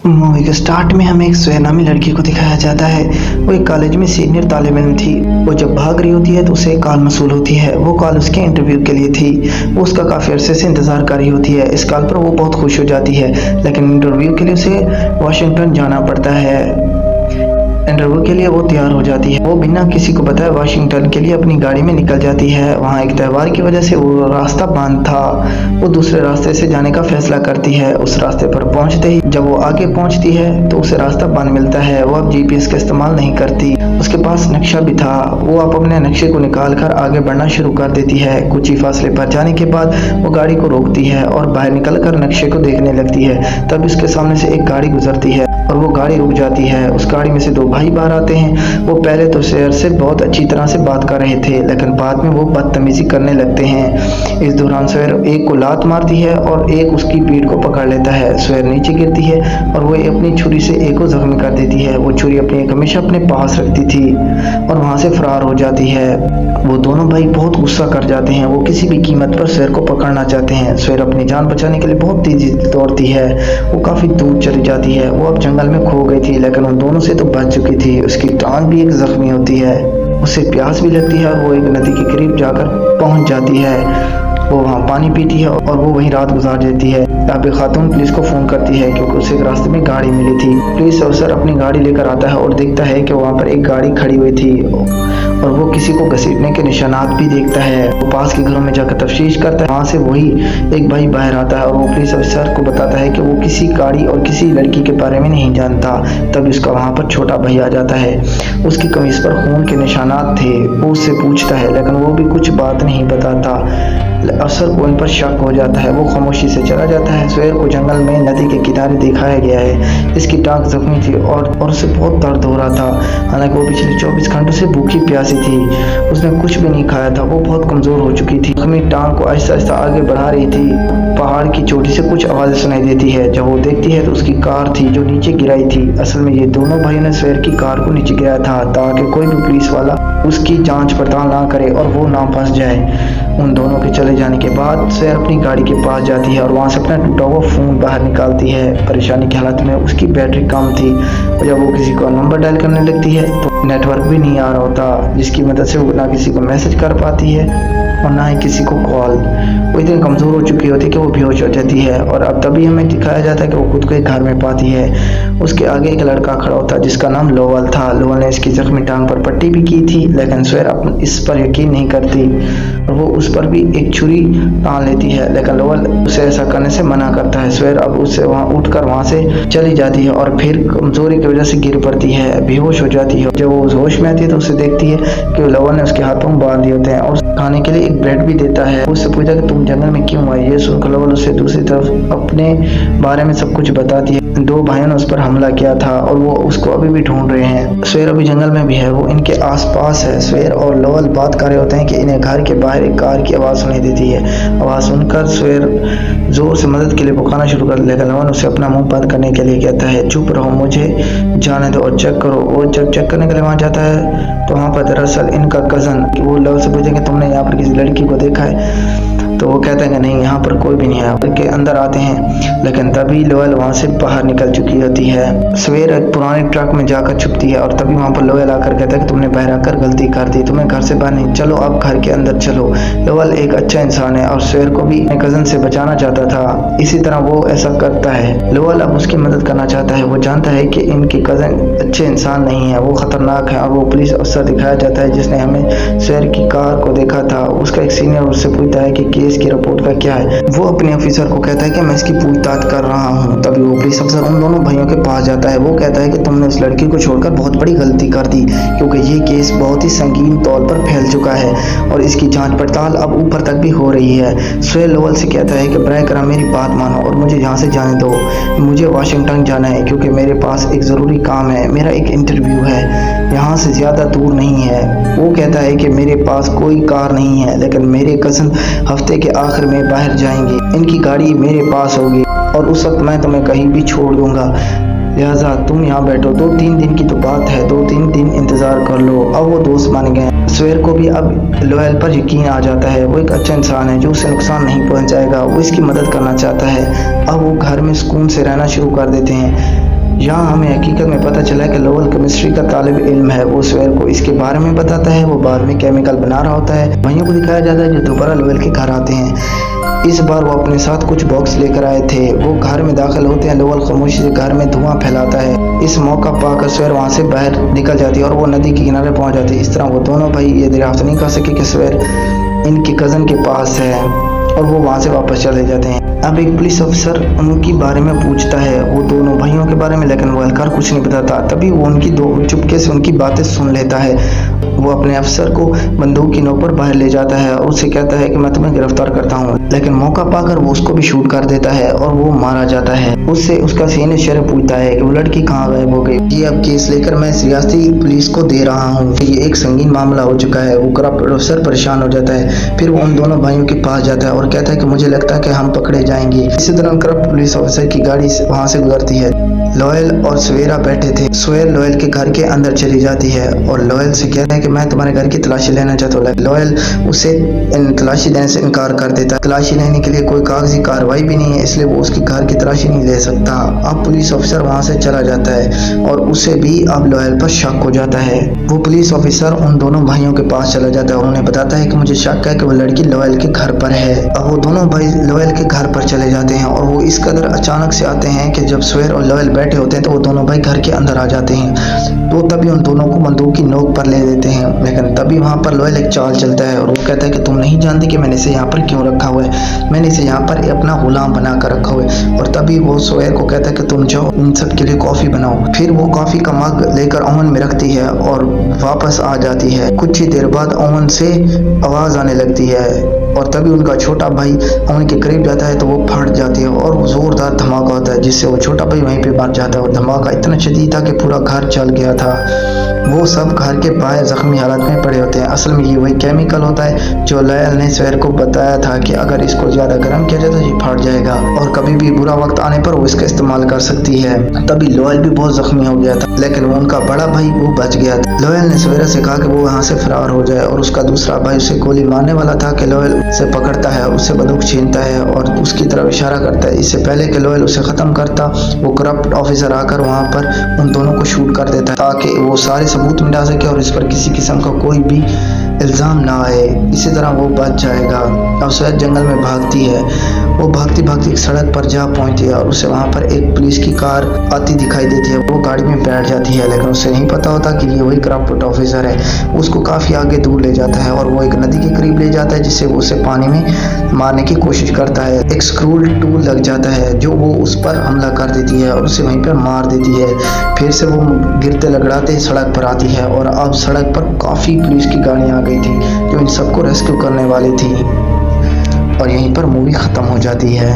Movie के start में हमें एक स्वेर नामी लड़की को दिखाया जाता है। वो एक कॉलेज में सीनियर तालिब इल्म थी। वो जब भाग रही होती है तो उसे एक कॉल मसूल होती है। वो कॉल उसके इंटरव्यू के लिए थी। वो उसका काफ़ी अरसे से इंतज़ार कर रही होती है। इस कॉल पर वो बहुत खुश हो जाती है, लेकिन इंटरव्यू के लिए उसे वाशिंगटन जाना पड़ता है। इंटरव्यू के लिए वो तैयार हो जाती है। वो बिना किसी को बताए वाशिंगटन के लिए अपनी गाड़ी में निकल जाती है। वहाँ एक त्यौहार की वजह से वो रास्ता बंद था। वो दूसरे रास्ते से जाने का फैसला करती है। उस रास्ते पर पहुँचते ही जब वो आगे पहुँचती है तो उसे रास्ता बंद मिलता है। वो अब जीपीएस का इस्तेमाल नहीं करती। उसके पास नक्शा भी था। वो अब अपने नक्शे को निकाल कर आगे बढ़ना शुरू कर देती है। कुछ ही फासले पर जाने के बाद वो गाड़ी को रोकती है और बाहर निकल कर नक्शे को देखने लगती है। तब उसके सामने से एक गाड़ी गुजरती है और वो गाड़ी रुक जाती है। उस गाड़ी में से दो भाई बाहर आते हैं। वो पहले तो शेर से बहुत अच्छी तरह से बात कर रहे थे, लेकिन बाद में वो बदतमीजी करने लगते हैं। इस दौरान शेर एक को लात मारती है और एक उसकी पीठ को पकड़ लेता है। शेर नीचे गिरती है और वो अपनी छुरी से एक को जख्मी कर देती है। वो छुरी अपनी हमेशा अपने पास रखती थी और वहां से फरार हो जाती है। वो दोनों भाई बहुत गुस्सा कर जाते हैं। वो किसी भी कीमत पर शेर को पकड़ना चाहते हैं। शेर अपनी जान बचाने के लिए बहुत तेजी दौड़ती है। वो काफी दूर चली जाती है। वो अब जंगल में खो गई थी, लेकिन उन दोनों से तो बच चुकी थी। उसकी टांग भी एक जख्मी होती है। उसे प्यास भी लगती है और वो एक नदी के करीब जाकर पहुंच जाती है। वो वहाँ पानी पीती है और वो वहीं रात गुजार देती है। तब एक खातून पुलिस को फोन करती है क्योंकि उसे एक रास्ते में गाड़ी मिली थी। पुलिस अफसर अपनी गाड़ी लेकर आता है और देखता है कि वहाँ पर एक गाड़ी खड़ी हुई थी और वो किसी को घसीटने के निशानात भी देखता है। वो पास के घरों में जाकर तफ्तीश करता है। वहाँ से वही एक भाई बाहर आता है और वो पुलिस अफसर को बताता है कि वो किसी गाड़ी और किसी लड़की के बारे में नहीं जानता। तब उसका वहाँ पर छोटा भाई आ जाता है। उसकी कमीज पर खून के निशानात थे। वो उससे पूछता है, लेकिन वो भी कुछ बात नहीं बताता। अफसर को उन पर शक हो जाता है। वो खामोशी से चला जाता है। शेर को जंगल में नदी के किनारे दिखाया गया है। इसकी टांग जख्मी थी और उसे बहुत दर्द हो रहा था। हालांकि वो पिछले 24 घंटों से भूखी प्यासी थी। उसने कुछ भी नहीं खाया था। वो बहुत कमजोर हो चुकी थी। जख्मी टांग को आहिस्ता आहिस्ता आगे बढ़ा रही थी। पहाड़ की चोटी से कुछ आवाजें सुनाई देती है। जब वो देखती है तो उसकी कार थी जो नीचे गिराई थी। असल में ये दोनों भाइयों ने शेर की कार को नीचे गिराया था ताकि कोई भी पुलिस वाला उसकी जांच पड़ताल ना करे और वो ना फंस जाए। उन दोनों के चले जाने के बाद शेर अपनी गाड़ी के पास जाती है और वहां से अपना टूटा हुआ फोन बाहर निकालती है। परेशानी की हालत में उसकी बैटरी कम थी और जब वो किसी को नंबर डायल करने लगती है तो नेटवर्क भी नहीं आ रहा होता, जिसकी मदद से वो ना किसी को मैसेज कर पाती है और ना ही किसी को कॉल। वो इतनी कमज़ोर हो चुकी होती है कि वो बेहोश हो जाती है और अब तभी हमें दिखाया जाता है कि वो खुद को एक घर में पाती है। उसके आगे एक लड़का खड़ा होता है जिसका नाम लोवल था। लोवल ने इसकी जख्मी टांग पर पट्टी भी की थी, लेकिन शेर इस पर यकीन नहीं करती और वो उस पर भी एक छुरी टान लेती है, लेकिन लोवल उसे ऐसा करने से मना करता है। शेर अब उससे वहाँ उठकर वहाँ से चली जाती है और फिर कमजोरी की वजह से गिर पड़ती है, बेहोश हो जाती है। जब वो होश में आती है तो उसे देखती है कि लोवल ने उसके हाथों बांध दिए होते हैं और खाने के लिए एक ब्रेड भी देता है। उससे पूछा कि तुम जंगल में क्यों आई? ये सुनकर लोवल उसे दूसरी तरफ अपने बारे में सब कुछ बताती है। दो भाइयों ने उस पर हमला किया था और वो उसको अभी भी ढूंढ रहे हैं। शेर अभी जंगल में भी है। वो इनके आसपास है। शेर और लोवल बात कर रहे होते हैं कि इन्हें घर के बाहर एक कार की आवाज़ सुनाई देती है। आवाज़ सुनकर शेर जोर से मदद के लिए पुकारना शुरू कर, लेकिन लोवल उसे अपना मुंह बंद करने के लिए कहता है, चुप रहो, मुझे जाने दो और चेक करो। वो जब चेक करने के लिए वहाँ जाता है तो वहाँ पर दरअसल इनका कज़न, वो लोवल से पूछेंगे तुमने यहाँ पर किसी लड़की को देखा है? तो वो कहते हैं कि नहीं, यहाँ पर कोई भी नहीं है। के अंदर आते हैं, लेकिन तभी लोयल वहाँ से बाहर निकल चुकी होती है। शेर एक पुराने ट्रक में जाकर छुपती है और तभी वहाँ पर लोयल आकर कहता है कि तुमने बाहर आकर गलती कर दी, तुम्हें घर से बाहर नहीं, चलो अब घर के अंदर चलो। लोयल एक अच्छा इंसान है और शेर को भी अपने कजन से बचाना चाहता था, इसी तरह वो ऐसा करता है। लोयल अब उसकी मदद करना चाहता है। वो जानता है कि इनके कजन अच्छे इंसान नहीं है, वो खतरनाक है और वो पुलिस अफसर दिखाया जाता है जिसने हमें शेर की कार को देखा था। उसका एक सीनियर उससे पूछता है कि केस की रिपोर्ट का क्या है। वो अपने ऑफिसर को कहता है कि मैं इसकी पूछताछ कर रहा हूँ। तभी वो पुलिस अफसर उन दोनों भाइयों के पास जाता है। वो कहता है कि तुमने उस लड़की को छोड़कर बहुत बड़ी गलती कर दी, क्योंकि ये केस बहुत ही संगीन तौर पर फैल चुका है और इसकी जांच पड़ताल अब ऊपर तक भी हो रही है। शेर लोवल से कहता है कि बराए करम मेरी बात मानो और मुझे यहाँ से जाने दो। मुझे वाशिंगटन जाना है क्योंकि मेरे पास एक ज़रूरी काम है, मेरा एक इंटरव्यू है, यहाँ से ज़्यादा दूर नहीं है। वो कहता है कि मेरे पास कोई कार नहीं है, लेकिन मेरे कज़न हफ्ते के आखिर में बाहर जाएंगे, इनकी गाड़ी मेरे पास होगी और उस वक्त मैं तुम्हें कहीं भी छोड़ दूंगा, लिहाजा तुम यहाँ बैठो। 2-3 दिन की तो बात है, 2-3 दिन इंतजार कर लो। अब वो दोस्त मान गए। शेर को भी अब लोयल पर यकीन आ जाता है। वो एक अच्छा इंसान है जो उसे नुकसान नहीं पहुंचाएगा। वो इसकी मदद करना चाहता है। अब वो घर में सुकून से रहना शुरू कर देते हैं। यहाँ हमें हकीकत में पता चला कि लोअल केमिस्ट्री का तालिब इल्म है। वो स्वेर को इसके बारे में बताता है। वो बाद में केमिकल बना रहा होता है। भाइयों को दिखाया जाता है जो दोबारा लोअल के घर आते हैं। इस बार वो अपने साथ कुछ बॉक्स लेकर आए थे। वो घर में दाखिल होते हैं। लोअल खामोशी से घर में धुआं फैलाता है। इस मौका पाकर स्वेर वहाँ से बाहर निकल जाती है और वो नदी के किनारे पहुँच जाती है। इस तरह वो दोनों भाई ये दरियाफ्त नहीं कर सके कि स्वेर इनके कज़न के पास है और वो वहाँ से वापस चले जाते हैं। अब एक पुलिस अफसर उनके बारे में पूछता है, वो दोनों भाइयों के बारे में, लेकिन वो एहलकार कुछ नहीं बताता। तभी वो उनकी चुपके से उनकी बातें सुन लेता है। वो अपने अफसर को बंदूक की नोक पर बाहर ले जाता है और उससे कहता है कि मैं तुम्हें गिरफ्तार करता हूँ, लेकिन मौका पाकर वो उसको भी शूट कर देता है और वो मारा जाता है। उससे उसका सीनियर शरीफ पूछता है कि वो लड़की कहाँ गायब हो गई। ये अब केस लेकर मैं रियासती पुलिस को दे रहा हूँ। ये एक संगीन मामला हो चुका है। वो करप्ट अफसर परेशान हो जाता है। फिर वो उन दोनों भाइयों के पास जाता है और कहता है कि मुझे लगता है कि हम पकड़े जाएंगे। इसी दौरान करप्ट पुलिस ऑफिसर की गाड़ी वहाँ से गुजरती है। लोयल और सवेरा बैठे थे। स्वेर लोयल के घर के अंदर चली जाती है और लोयल से कहता है कि मैं तुम्हारे घर की तलाशी लेना चाहता हूँ। लोयल उसे तलाशी देने से इनकार कर देता है। तलाशी लेने के लिए कोई कागजी कार्रवाई भी नहीं है, इसलिए वो उसकी घर की तलाशी नहीं ले सकता। अब पुलिस ऑफिसर वहाँ से चला जाता है और उसे भी अब लोयल पर शक हो जाता है। वो पुलिस ऑफिसर उन दोनों भाइयों के पास चला जाता है और उन्हें बताता है कि मुझे शक है कि वो लड़की लोयल के घर पर है। अब वो दोनों भाई लोयल के घर पर चले जाते हैं और वो इस कदर अचानक से आते हैं कि जब स्वेर और लोयल बैठे होते हैं तो वो दोनों भाई घर के अंदर आ जाते हैं। तो तभी उन दोनों को बंदूक की नोक पर ले देते हैं, लेकिन तभी वहाँ पर लोयल एक चाल चलता है और वो कहता है कि तुम नहीं जानते कि मैंने इसे यहाँ पर क्यों रखा हुआ है। मैंने इसे यहाँ पर अपना गुलाम बना कर रखा हुआ है। और तभी वो स्वेर को कहता है कि तुम जाओ इन सब के लिए कॉफ़ी बनाओ। फिर वो कॉफ़ी का मग लेकर ओवन में रखती है और वापस आ जाती है। कुछ ही देर बाद ओवन से आवाज़ आने लगती है और तभी उनका छोटा भाई ओवन के करीब जाता है तो वो फट जाती है और जोरदार धमाका होता है, जिससे वो छोटा भाई वहीं पे मर जाता है। और धमाका इतना शदीद था कि पूरा घर जल गया था। वो सब घर के बाहर जख्मी हालत में पड़े होते हैं। असल में ये वही केमिकल होता है जो लोयल ने स्वेर को बताया था कि अगर इसको ज़्यादा गर्म किया जाए तो ये फट जाएगा और कभी भी बुरा वक्त आने पर वो इसका इस्तेमाल कर सकती है। तभी लोयल भी बहुत जख्मी हो गया था, लेकिन वो उनका बड़ा भाई वो बच गया था। लोयल ने स्वेर से कहा कि वो वहाँ से फरार हो जाए और उसका दूसरा भाई उसे गोली मारने वाला था कि लोयल से पकड़ता है, उससे बंदूक छीनता है और उसकी तरफ इशारा करता है। इससे पहले कि लोयल उसे ख़त्म करता, वो करप्ट ऑफिसर आकर वहाँ पर उन दोनों को शूट कर देता है ताकि वो सारे सबूत मिटा सके और इस पर किसी किस्म का कोई भी इल्ज़ाम ना आए। इसी तरह वो बच जाएगा। अब स्वेर जंगल में भागती है। वो भागती भागती एक सड़क पर जा पहुंचती है और उसे वहाँ पर एक पुलिस की कार आती दिखाई देती है। वो गाड़ी में बैठ जाती है, लेकिन उसे नहीं पता होता कि ये वही करप्ट ऑफिसर है। उसको काफ़ी आगे दूर ले जाता है और वो एक नदी के करीब ले जाता है, जिससे वो उसे पानी में मारने की कोशिश करता है। एक स्क्रूल टूल लग जाता है जो वो उस पर हमला कर देती है और उसे वहीं पर मार देती है। फिर से वो गिरते लगड़ाते सड़क पर आती है और अब सड़क पर काफ़ी पुलिस की गाड़ियाँ आ गई थी जो इन सबको रेस्क्यू करने वाली थी। और यहीं पर मूवी ख़त्म हो जाती है।